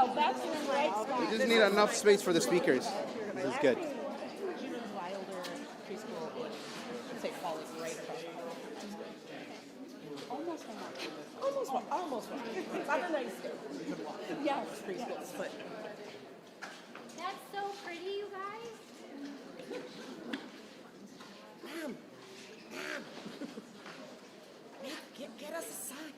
Oh, that's the right spot. We just need enough space for the speakers. This is good. Wilder preschool in St. Paul is right across. Almost one. Almost one. It's on a nice day. Yes, preschools, but. That's so pretty, you guys. Mom. Get us a sign.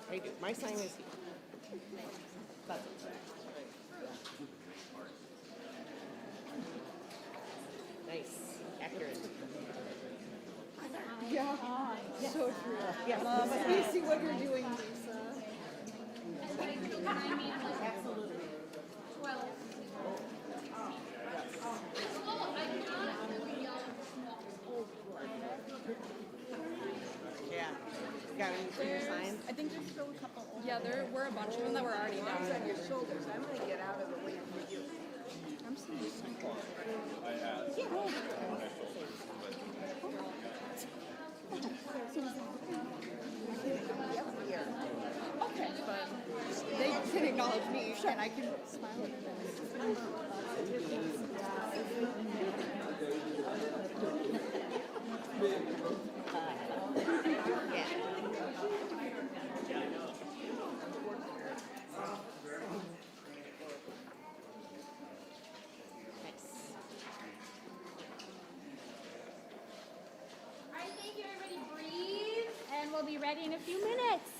I do. My sign is here. That's it. Nice. Accurate. Yeah, so true. Yes. We see what you're doing, Lisa. Absolutely. Yeah. Got any clear signs? I think there's still a couple. Yeah, there were a bunch of them that were already It's done. on your shoulders. I'm going to get out of the way for you. I'm seeing some. Okay, but they can acknowledge me, and I can smile at them. All right, thank you, everybody. Breathe, and we'll be ready in a few minutes.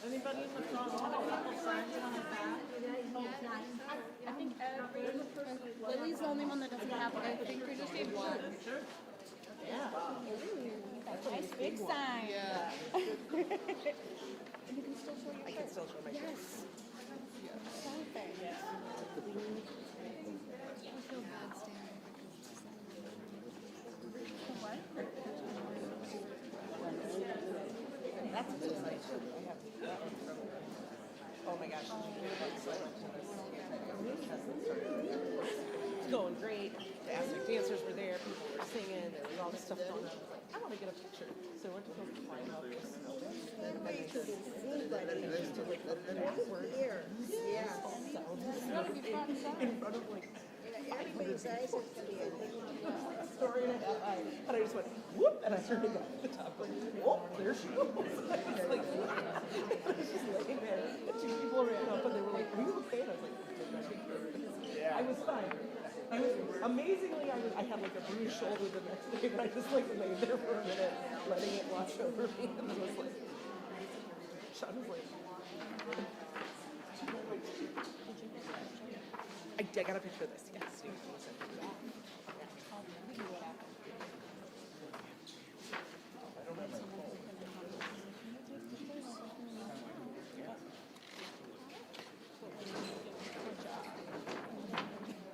Anybody in the front want a couple signs on the back? I think Lily's the only one that doesn't have one. I think we just need one. Yeah. Nice big sign. Yeah. I can still show my face. That's a good sight. Oh my gosh. It's going great. The Aztec dancers were there, people were singing, there was all this stuff going on. I was like, I want to get a picture. So I went to go find out this. Yeah. In front of like Everybody's eyes are going to be a story and a half high. And I just went, whoop, and I turned to go to the top, like, whoop, there she goes. I was like, I was just laying there. And two people ran up and they were like, are you okay? And I was like, I was fine. Amazingly, I had like a bruised shoulder the next day, but I just like laid there for a minute, letting it wash over me, and I was like, Sean was like, I got a picture of this, yes.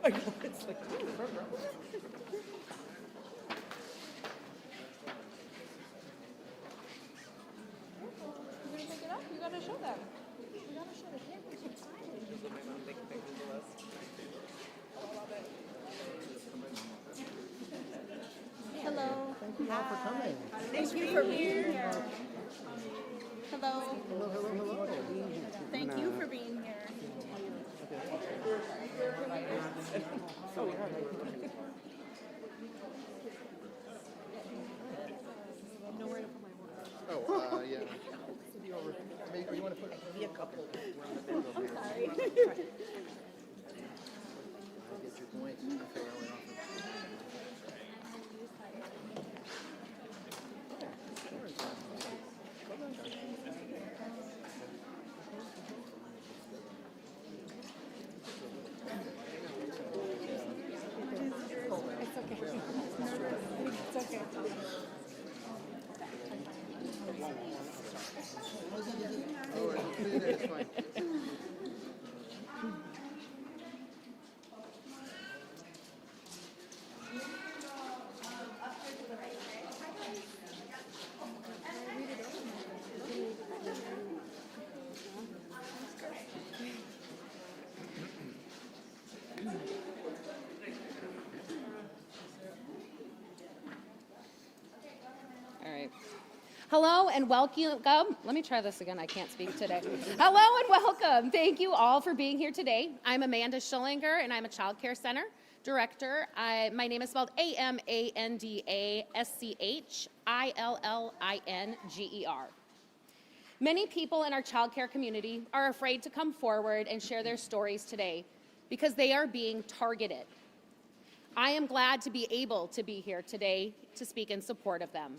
I know, it's like, ooh, front row. You're gonna pick it up? You gotta show them. You gotta show the kids. Hello. Thank you all for coming. Thank you for being here. Hello. Hello, hello, hello. Thank you for being here. Oh, yeah. Nowhere to put my work. Oh, yeah. Maybe you want to put Maybe a couple. I'll get your point. Okay, I'll offer. It's okay. It's okay. Oh, it's fine. Hello and welcome. Let me try this again. I can't speak today. Hello and welcome. Thank you all for being here today. I'm Amanda Schillinger, and I'm a Child Care Center Director. My name is spelled AMANDASCHILLINGER. Many people in our child care community are afraid to come forward and share their stories today because they are being targeted. I am glad to be able to be here today to speak in support of them.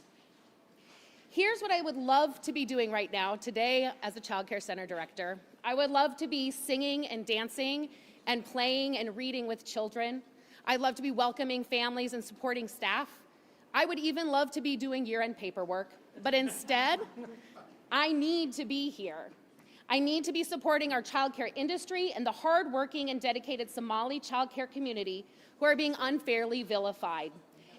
Here's what I would love to be doing right now today as a Child Care Center Director. I would love to be singing and dancing and playing and reading with children. I'd love to be welcoming families and supporting staff. I would even love to be doing year-end paperwork, but instead, I need to be here. I need to be supporting our child care industry and the hardworking and dedicated Somali child care community who are being unfairly vilified,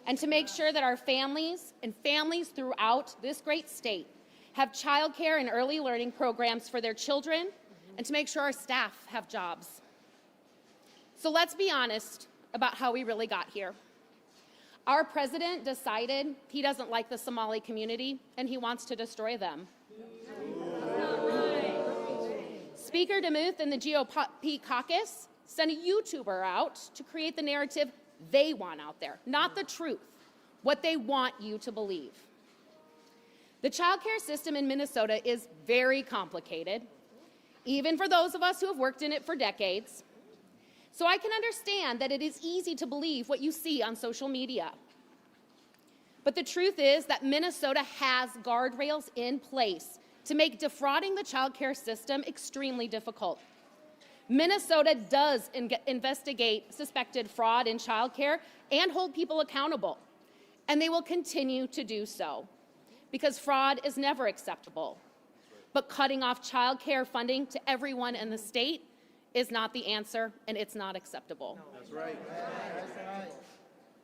and to make sure that our families and families throughout this great state have child care and early learning programs for their children, and to make sure our staff have jobs. So let's be honest about how we really got here. Our president decided he doesn't like the Somali community and he wants to destroy them. Speaker DeMuth and the GOP caucus sent a YouTuber out to create the narrative they want out there, not the truth, what they want you to believe. The child care system in Minnesota is very complicated, even for those of us who have worked in it for decades. So I can understand that it is easy to believe what you see on social media. But the truth is that Minnesota has guardrails in place to make defrauding the child care system extremely difficult. Minnesota does investigate suspected fraud in child care and hold people accountable, and they will continue to do so because fraud is never acceptable. But cutting off child care funding to everyone in the state is not the answer, and it's not acceptable. That's right.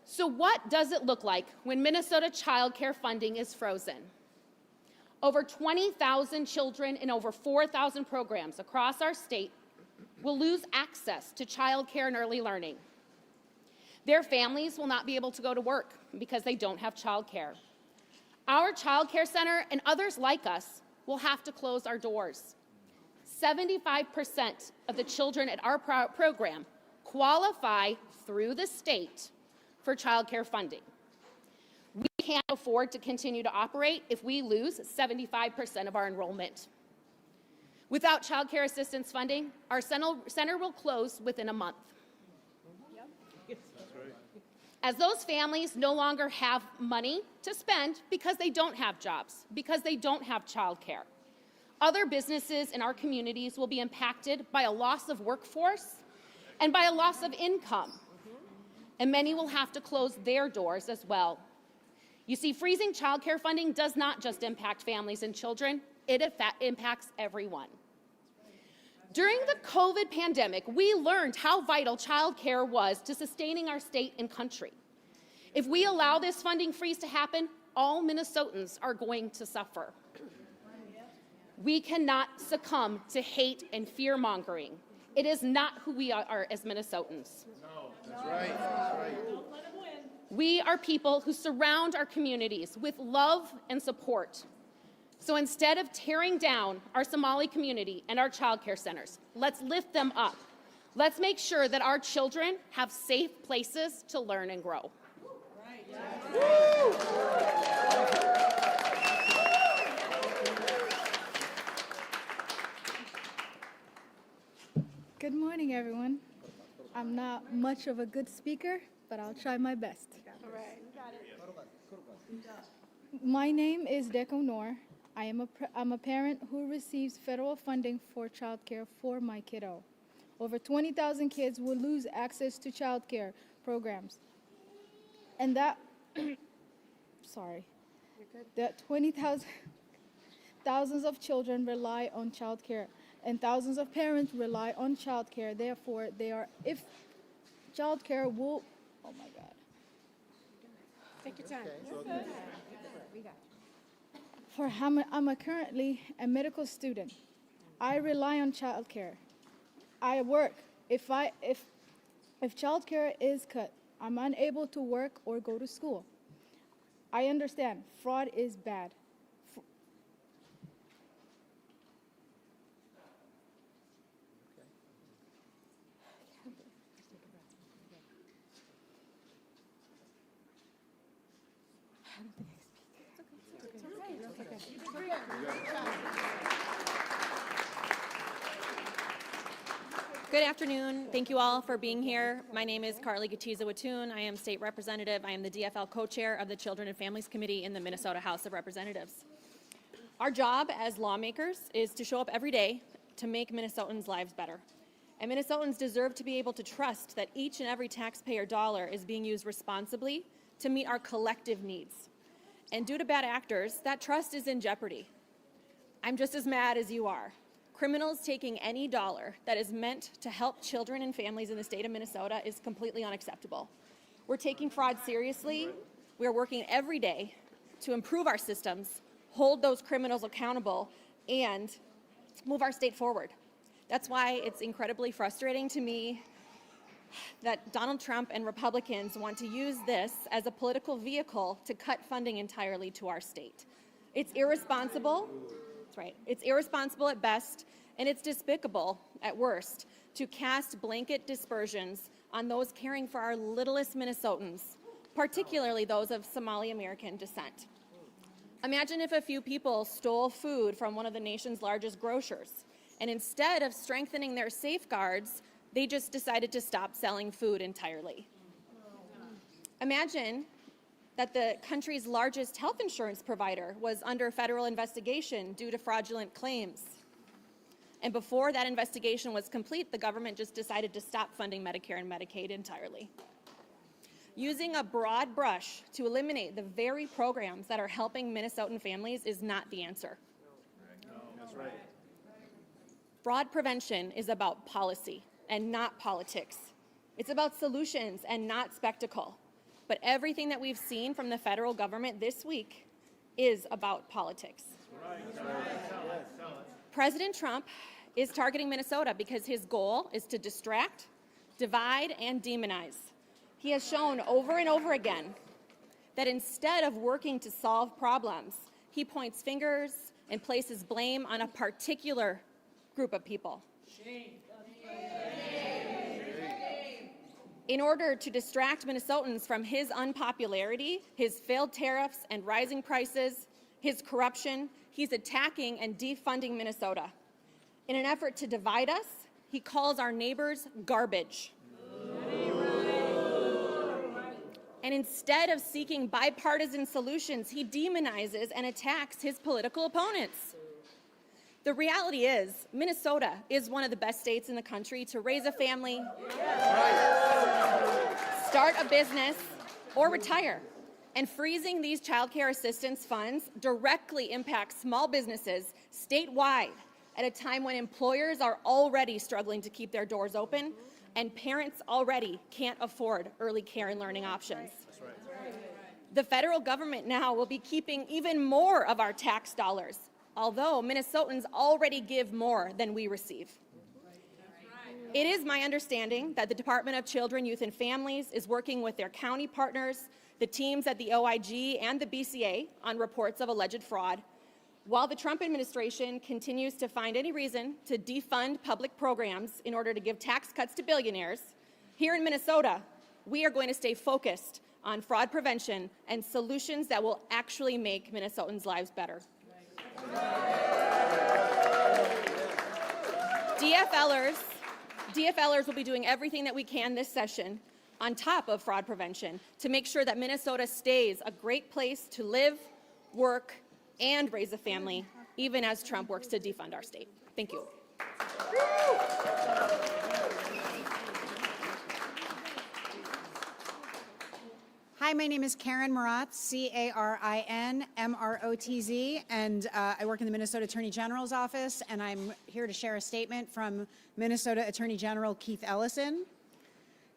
So what does it look like when Minnesota child care funding is frozen? Over 20,000 children in over 4,000 programs across our state will lose access to child care and early learning. Their families will not be able to go to work because they don't have child care. Our child care center and others like us will have to close our doors. 75% of the children at our program qualify through the state for child care funding. We can't afford to continue to operate if we lose 75% of our enrollment. Without child care assistance funding, our center will close within a month. As those families no longer have money to spend because they don't have jobs, because they don't have child care, other businesses in our communities will be impacted by a loss of workforce and by a loss of income. And many will have to close their doors as well. You see, freezing child care funding does not just impact families and children, it impacts everyone. During the COVID pandemic, we learned how vital child care was to sustaining our state and country. If we allow this funding freeze to happen, all Minnesotans are going to suffer. We cannot succumb to hate and fear-mongering. It is not who we are as Minnesotans. No, that's right. That's right. We are people who surround our communities with love and support. So instead of tearing down our Somali community and our child care centers, let's lift them up. Let's make sure that our children have safe places to learn and grow. Good morning, everyone. I'm not much of a good speaker, but I'll try my best. My name is Deco Noor. I'm a parent who receives federal funding for childcare for my kiddo. Over 20,000 kids will lose access to childcare programs. And that, that 20,000, thousands of children rely on childcare, and thousands of parents rely on childcare. Therefore, if childcare will, oh my God. Take your time. I'm currently a medical student. I rely on childcare. I work. If childcare is cut, I'm unable to work or go to school. I understand fraud is bad. Good afternoon. Thank you all for being here. My name is Carly Gatiza-Wattoon. I am state representative. I am the DFL co-chair of the Children and Families Committee in the Minnesota House of Representatives. Our job as lawmakers is to show up every day to make Minnesotans' lives better. And Minnesotans deserve to be able to trust that each and every taxpayer dollar is being used responsibly to meet our collective needs. And due to bad actors, that trust is in jeopardy. I'm just as mad as you are. Criminals taking any dollar that is meant to help children and families in the state of Minnesota is completely unacceptable. We're taking fraud seriously. We are working every day to improve our systems, hold those criminals accountable, and move our state forward. That's why it's incredibly frustrating to me that Donald Trump and Republicans want to use this as a political vehicle to cut funding entirely to our state. It's irresponsible. That's right. It's irresponsible at best, and it's despicable at worst to cast blanket dispersions on those caring for our littlest Minnesotans, particularly those of Somali American descent. Imagine if a few people stole food from one of the nation's largest grocers, and instead of strengthening their safeguards, they just decided to stop selling food entirely. Imagine that the country's largest health insurance provider was under federal investigation due to fraudulent claims. And before that investigation was complete, the government just decided to stop funding Medicare and Medicaid entirely. Using a broad brush to eliminate the very programs that are helping Minnesotan families is not the answer. That's right. Fraud prevention is about policy and not politics. It's about solutions and not spectacle. But everything that we've seen from the federal government this week is about politics. President Trump is targeting Minnesota because his goal is to distract, divide, and demonize. He has shown over and over again that instead of working to solve problems, he points fingers and places blame on a particular group of people. Shame. In order to distract Minnesotans from his unpopularity, his failed tariffs and rising prices, his corruption, he's attacking and defunding Minnesota. In an effort to divide us, he calls our neighbors garbage. And instead of seeking bipartisan solutions, he demonizes and attacks his political opponents. The reality is, Minnesota is one of the best states in the country to raise a family, start a business, or retire. And freezing these child care assistance funds directly impacts small businesses statewide at a time when employers are already struggling to keep their doors open and parents already can't afford early care and learning options. The federal government now will be keeping even more of our tax dollars, although Minnesotans already give more than we receive. It is my understanding that the Department of Children, Youth, and Families is working with their county partners, the teams at the OIG and the BCA on reports of alleged fraud, while the Trump administration continues to find any reason to defund public programs in order to give tax cuts to billionaires. Here in Minnesota, we are going to stay focused on fraud prevention and solutions that will actually make Minnesotans' lives better. DFLers will be doing everything that we can this session on top of fraud prevention to make sure that Minnesota stays a great place to live, work, and raise a family, even as Trump works to defund our state. Thank you. Hi, my name is Karen Marotz, C-A-R-I-N-M-R-O-T-Z, and I work in the Minnesota Attorney General's office, and I'm here to share a statement from Minnesota Attorney General Keith Ellison.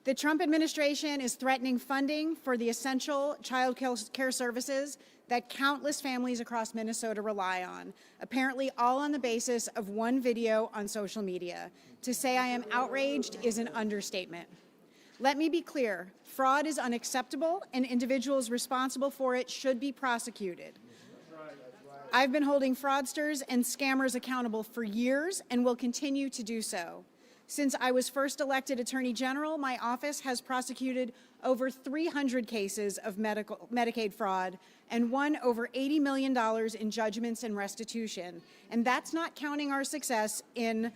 The Trump administration is threatening funding for the essential child care services that countless families across Minnesota rely on, apparently all on the basis of one video on social media. To say I am outraged is an understatement. Let me be clear, fraud is unacceptable and individuals responsible for it should be prosecuted. I've been holding fraudsters and scammers accountable for years and will continue to do so. Since I was first elected Attorney General, my office has prosecuted over 300 cases of Medicaid fraud and won over $80 million in judgments and restitution. And that's not counting our success in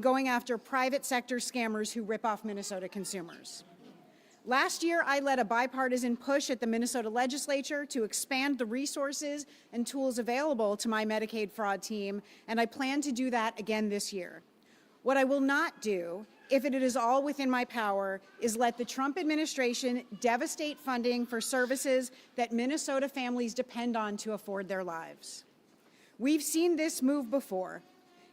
going after private sector scammers who rip off Minnesota consumers. Last year, I led a bipartisan push at the Minnesota legislature to expand the resources and tools available to my Medicaid fraud team, and I plan to do that again this year. What I will not do, if it is all within my power, is let the Trump administration devastate funding for services that Minnesota families depend on to afford their lives. We've seen this move before.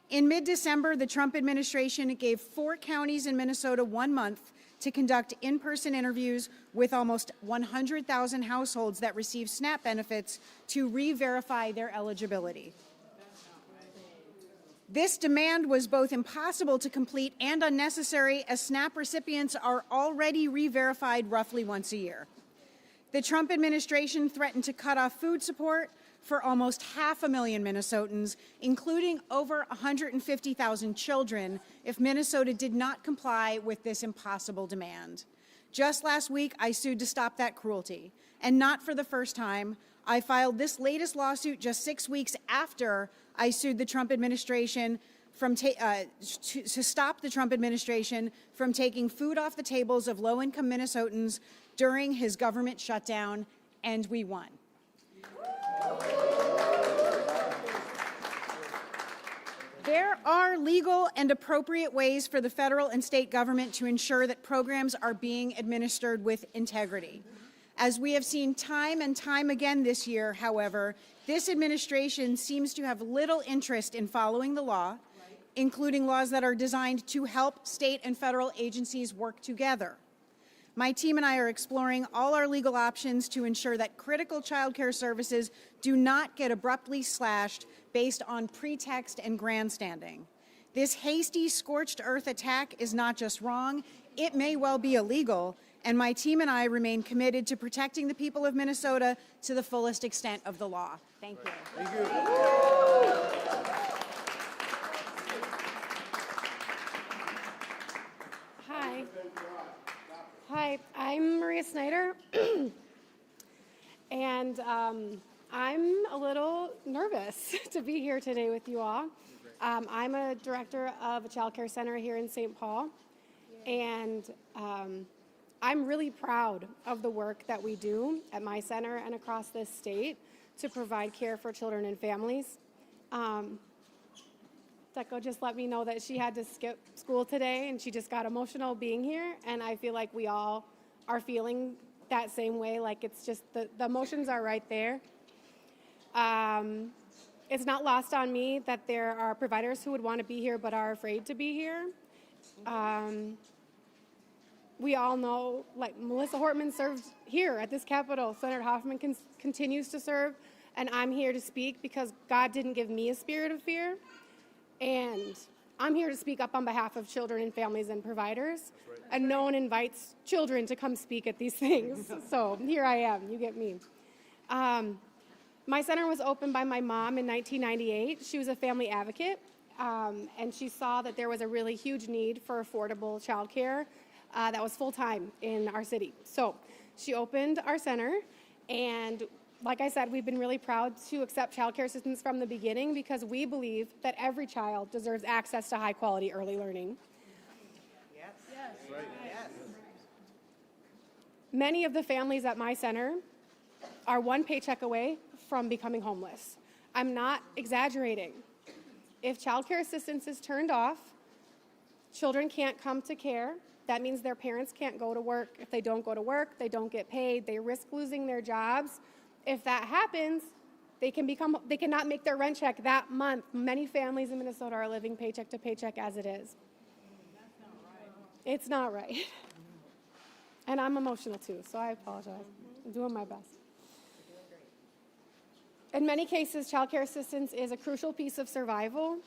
In mid-December, the Trump administration gave 4 counties in Minnesota 1 month to conduct in-person interviews with almost 100,000 households that receive SNAP benefits to re-verify their eligibility. This demand was both impossible to complete and unnecessary, as SNAP recipients are already re-verified roughly once a year. The Trump administration threatened to cut off food support for almost 500,000 Minnesotans, including over 150,000 children, if Minnesota did not comply with this impossible demand. Just last week, I sued to stop that cruelty. And not for the first time, I filed this latest lawsuit just 6 weeks after I sued the Trump administration to stop the Trump administration from taking food off the tables of low-income Minnesotans during his government shutdown, and we won. There are legal and appropriate ways for the federal and state government to ensure that programs are being administered with integrity. As we have seen time and time again this year, however, this administration seems to have little interest in following the law, including laws that are designed to help state and federal agencies work together. My team and I are exploring all our legal options to ensure that critical child care services do not get abruptly slashed based on pretext and grandstanding. This hasty, scorched earth attack is not just wrong, it may well be illegal, and my team and I remain committed to protecting the people of Minnesota to the fullest extent of the law. Thank you. Thank you. Hi. Hi, I'm Maria Snyder, and I'm a little nervous to be here today with you all. I'm a director of a child care center here in St. Paul, and I'm really proud of the work that we do at my center and across this state to provide care for children and families. Deco just let me know that she had to skip school today, and she just got emotional being here, and I feel like we all are feeling that same way, like it's just the emotions are right there. It's not lost on me that there are providers who would want to be here but are afraid to be here. We all know, like Melissa Hortman served here at this Capitol, Senator Hoffman continues to serve, and I'm here to speak because God didn't give me a spirit of fear. And I'm here to speak up on behalf of children and families and providers. Right. And no one invites children to come speak at these things. So here I am, you get me. My center was opened by my mom in 1998. She was a family advocate, and she saw that there was a really huge need for affordable childcare that was full-time in our city. So she opened our center, and like I said, we've been really proud to accept child care assistance from the beginning because we believe that every child deserves access to high-quality early learning. Yes. Yes. Right. Yes. Many of the families at my center are one paycheck away from becoming homeless. I'm not exaggerating. If child care assistance is turned off, children can't come to care. That means their parents can't go to work. If they don't go to work, they don't get paid. They risk losing their jobs. If that happens, they cannot make their rent check that month. Many families in Minnesota are living paycheck to paycheck as it is. That's not right. It's not right. And I'm emotional too, so I apologize. I'm doing my best. In many cases, child care assistance is a crucial piece of survival.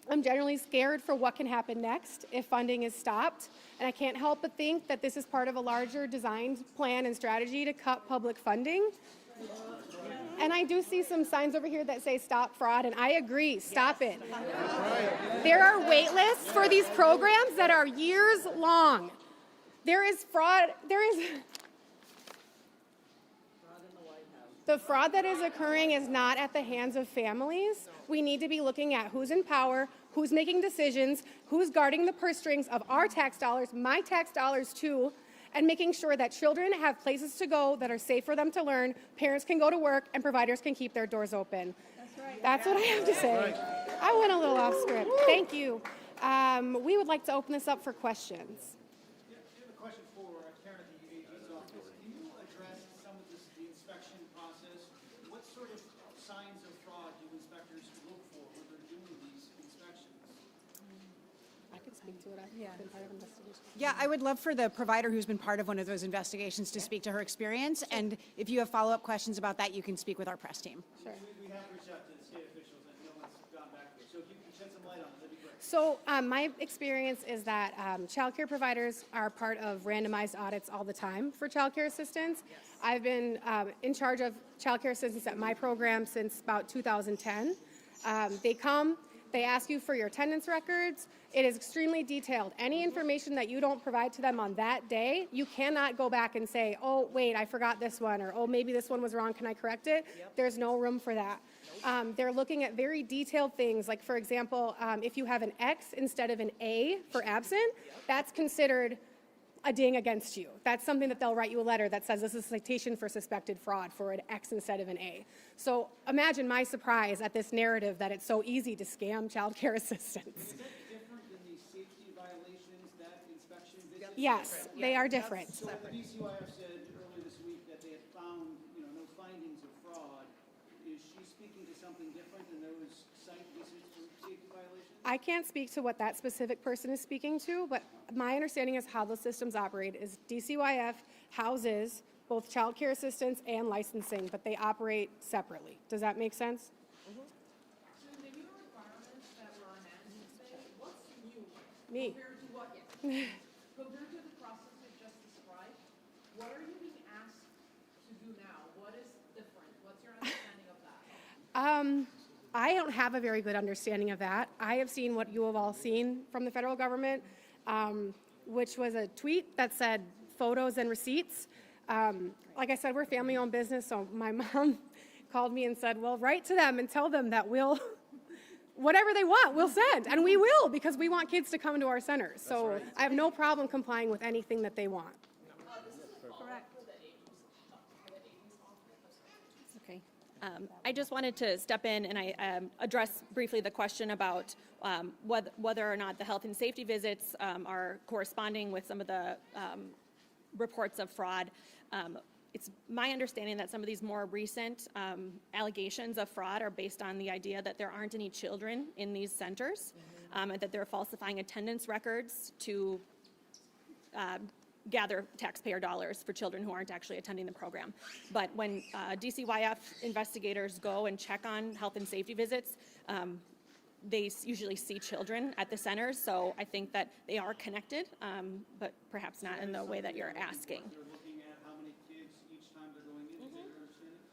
I'm generally scared for what can happen next if funding is stopped, and I can't help but think that this is part of a larger designed plan and strategy to cut public funding. And I do see some signs over here that say stop fraud, and I agree, stop it. There are wait lists for these programs that are years long. There is fraud, the fraud that is occurring is not at the hands of families. We need to be looking at who's in power, who's making decisions, who's guarding the purse strings of our tax dollars, my tax dollars too, and making sure that children have places to go that are safe for them to learn, parents can go to work, and providers can keep their doors open. That's right. That's what I have to say. I went a little off script. Thank you. We would like to open this up for questions. I have a question for Karen at the AG's office. Can you address some of the inspection process? What sort of signs of fraud do inspectors look for when they're doing these inspections? I could speak to it. I've been part of investigations. Yeah, I would love for the provider who's been part of one of those investigations to speak to her experience. And if you have follow-up questions about that, you can speak with our press team. Sure. We have reached out to the state officials and no one's gone back to it. So if you can shed some light on it, that'd be great. So my experience is that child care providers are part of randomized audits all the time for child care assistants. Yes. I've been in charge of child care assistants at my program since about 2010. They come, they ask you for your attendance records. It is extremely detailed. Any information that you don't provide to them on that day, you cannot go back and say, oh, wait, I forgot this one, or oh, maybe this one was wrong, can I correct it? Yep. There's no room for that. They're looking at very detailed things, like, for example, if you have an X instead of an A for absent, that's considered a ding against you. That's something that they'll write you a letter that says this is a citation for suspected fraud for an X instead of an A. So imagine my surprise at this narrative that it's so easy to scam child care assistants. Is that different than the safety violations, that inspection visit? Yes, they are different. So the DCYF said earlier this week that they had found, no findings of fraud. Is she speaking to something different than those site visits for safety violations? I can't speak to what that specific person is speaking to, but my understanding is how the systems operate is DCYF houses both child care assistants and licensing, but they operate separately. Does that make sense? So the new requirements that were enacted today, what's new? Me. Compared to what? Compared to the process you just described, what are you being asked to do now? What is different? What's your understanding of that? I don't have a very good understanding of that. I have seen what you have all seen from the federal government, which was a tweet that said photos and receipts. Like I said, we're family-owned business, so my mom called me and said, well, write to them and tell them that we'll, whatever they want, we'll send. And we will, because we want kids to come to our centers. So right. I have no problem complying with anything that they want. Okay. I just wanted to step in and I address briefly the question about whether or not the health and safety visits are corresponding with some of the reports of fraud. It's my understanding that some of these more recent allegations of fraud are based on the idea that there aren't any children in these centers, and that they're falsifying attendance records to gather taxpayer dollars for children who aren't actually attending the program. But when DCYF investigators go and check on health and safety visits, they usually see children at the centers, so I think that they are connected, but perhaps not in the way that you're asking. They're looking at how many kids each time they're going in. Is that your understanding?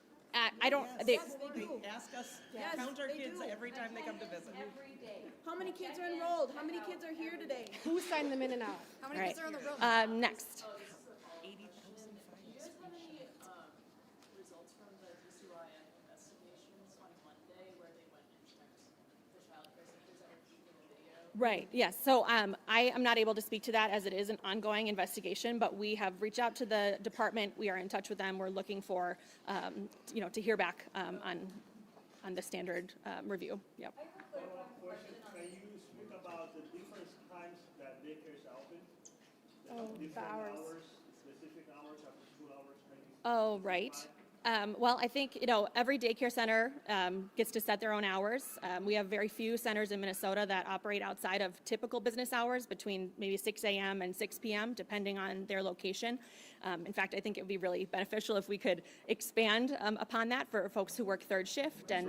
I don't. Yes, they do. Ask us. Yes, count our kids every time they come to visit. Every day. How many kids are enrolled? How many kids are here today? Who signed them in and out? How many kids are on the road? Next. Results from the DCYF investigations on Monday where they went and checked the child care centers that were keeping video? Right, yes. So I am not able to speak to that as it is an ongoing investigation, but we have reached out to the department. We are in touch with them. We're looking for, to hear back on the standard review. Yep. Question. Can you speak about the different times that daycare is open? The hours. Specific hours, after school hours, maybe? Oh, right. Well, I think, every daycare center gets to set their own hours. We have very few centers in Minnesota that operate outside of typical business hours between maybe 6 a.m. and 6 p.m., depending on their location. In fact, I think it would be really beneficial if we could expand upon that for folks who work third shift and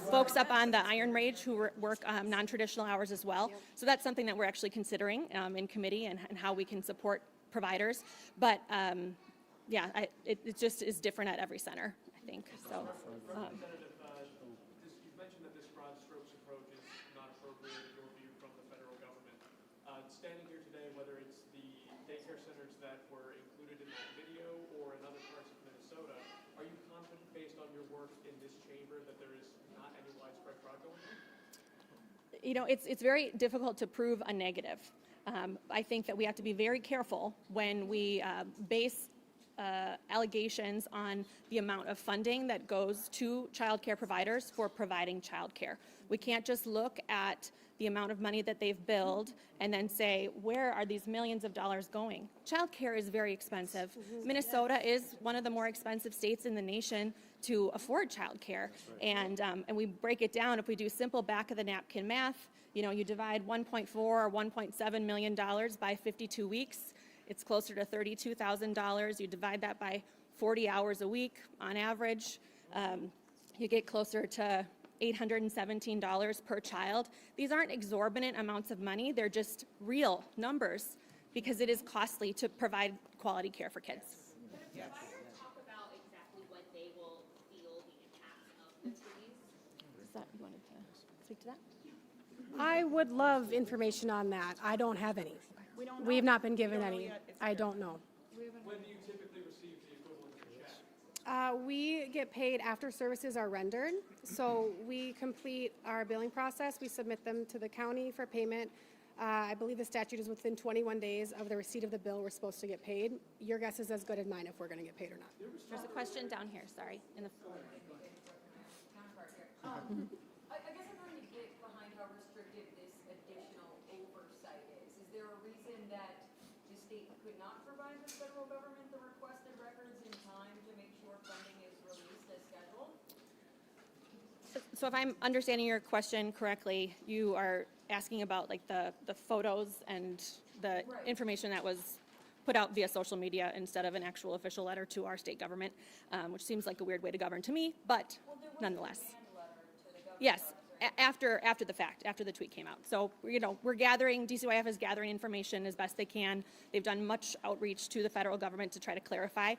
folks up on the Iron Range who work non-traditional hours as well. Yep. So that's something that we're actually considering in committee and how we can support providers. But it just is different at every center. think. So. Representative, you've mentioned that this broad strokes approach is not appropriate in your view from the federal government. Standing here today, whether it's the daycare centers that were included in that video or in other parts of Minnesota, are you confident based on your work in this chamber that there is not any widespread fraud going on? You know, it's very difficult to prove a negative. I think that we have to be very careful when we base allegations on the amount of funding that goes to child care providers for providing child care. We can't just look at the amount of money that they've billed and then say, where are these millions of dollars going? Child care is very expensive. Minnesota is one of the more expensive states in the nation to afford child care. And we break it down, if we do simple back of the napkin math, you know, you divide 1.4 or $1.7 million by 52 weeks, it's closer to $32,000. You divide that by 40 hours a week on average, you get closer to $817 per child. These aren't exorbitant amounts of money, they're just real numbers because it is costly to provide quality care for kids. Yes. Talk about exactly when they will feel the impact of the freeze. Is that, you wanted to speak to that? I would love information on that. I don't have any. We have not been given any. I don't know. When do you typically receive the equivalent of a check? We get paid after services are rendered. So we complete our billing process. We submit them to the county for payment. I believe the statute is within 21 days of the receipt of the bill we're supposed to get paid. Your guess is as good as mine if we're going to get paid or not. There's a question down here, sorry. In the I guess I'm trying to get behind how restrictive this additional oversight is. Is there a reason that the state could not provide the federal government the requested records in time to make sure funding is released as scheduled? So if I'm understanding your question correctly, you are asking about like the photos and the information that was put out via social media instead of an actual official letter to our state government, which seems like a weird way to govern to me, but nonetheless. Yes, after the fact, after the tweet came out. So, you know, we're gathering, DCYF is gathering information as best they can. They've done much outreach to the federal government to try to clarify.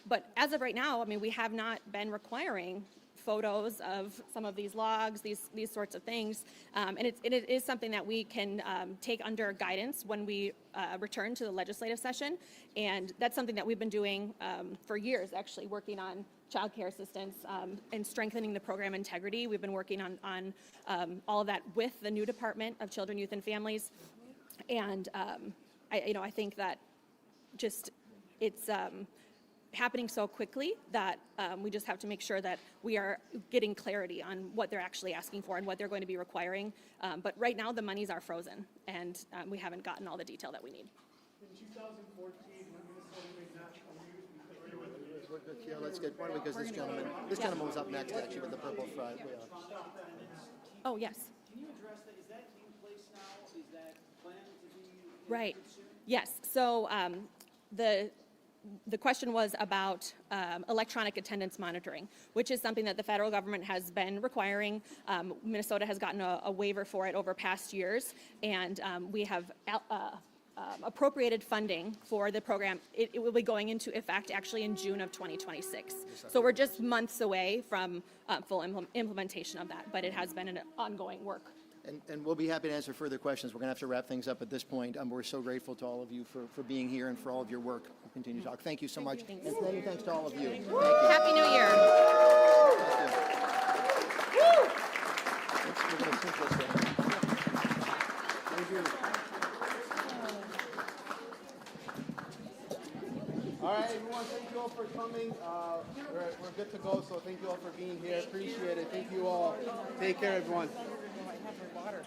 But as of right now, I mean, we have not been requiring photos of some of these logs, these sorts of things. And it is something that we can take under guidance when we return to the legislative session. And that's something that we've been doing for years, actually, working on child care assistance and strengthening the program integrity. We've been working on all of that with the new Department of Children, Youth, and Families. And I think that just it's happening so quickly that we just have to make sure that we are getting clarity on what they're actually asking for and what they're going to be requiring. But right now, the monies are frozen, and we haven't gotten all the detail that we need. In 2014, when Minnesota made national news, Yeah, let's get, why don't we go to this gentleman? This gentleman was up next, actually, with the purple flag. Oh, yes. Can you address that? Is that in place now? Is that planned to be? Right. Yes. So the question was about electronic attendance monitoring, which is something that the federal government has been requiring. Minnesota has gotten a waiver for it over past years, and we have appropriated funding for the program. It will be going into effect actually in June of 2026. So we're just months away from full implementation of that, but it has been an ongoing work. And we'll be happy to answer further questions. We're going to have to wrap things up at this point. We're so grateful to all of you for being here and for all of your work. We'll continue to talk. Thank you so much. And many thanks to all of you. Thank you. Happy New Year. We're going to take this down. Thank you. All right, everyone, thank you all for coming. We're good to go, so thank you all for being here. Appreciate it. Thank you all. Take care, everyone. I have my water.